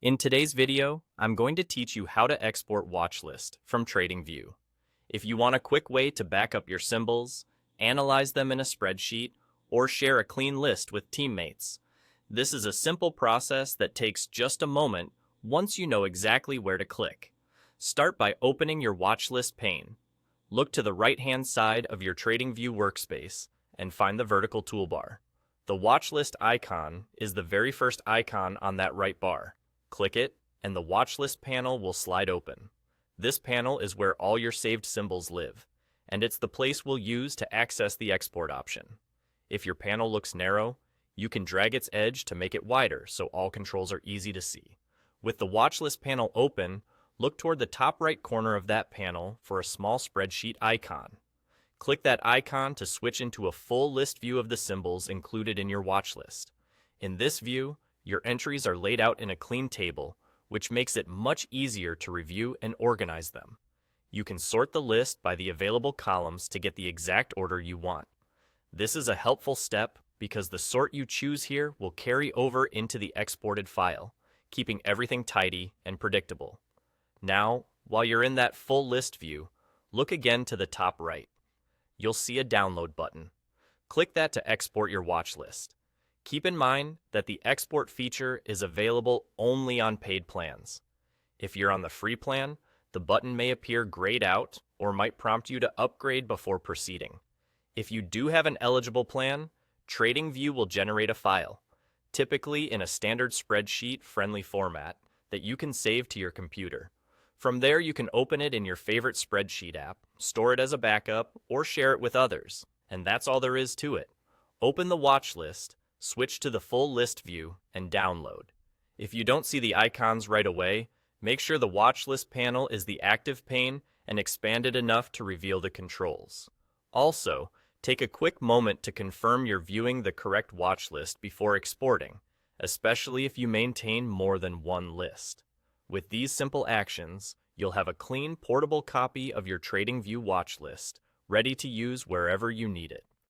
In today's video, I'm going to teach you how to export Watchlist from TradingView. If you want a quick way to back up your symbols, analyze them in a spreadsheet, or share a clean list with teammates, this is a simple process that takes just a moment once you know exactly where to click. Start by opening your Watchlist pane. Look to the right-hand side of your TradingView workspace and find the vertical toolbar. The Watchlist icon is the very first icon on that right bar. Click it, and the Watchlist panel will slide open. This panel is where all your saved symbols live, and it's the place we'll use to access the export option. If your panel looks narrow, you can drag its edge to make it wider so all controls are easy to see. With the Watchlist panel open, look toward the top right corner of that panel for a small spreadsheet icon. Click that icon to switch into a full list view of the symbols included in your watchlist. In this view, your entries are laid out in a clean table, which makes it much easier to review and organize them. You can sort the list by the available columns to get the exact order you want. This is a helpful step because the sort you choose here will carry over into the exported file, keeping everything tidy and predictable. Now, while you're in that full list view, look again to the top right. You'll see a download button. Click that to export your watch list. Keep in mind that the export feature is available only on paid plans. If you're on the free plan, the button may appear grayed out or might prompt you to upgrade before proceeding. If you do have an eligible plan, TradingView will generate a file, typically in a standard spreadsheet-friendly format, that you can save to your computer. From there, you can open it in your favorite spreadsheet app, store it as a backup, or share it with others. And that's all there is to it. Open the watch list, switch to the full list view, and download. If you don't see the icons right away, make sure the watch list panel is the active pane and expanded enough to reveal the controls. Also, take a quick moment to confirm you're viewing the correct watch list before exporting, especially if you maintain more than one list. With these simple actions, you'll have a clean, portable copy of your TradingView watch list, ready to use wherever you need it.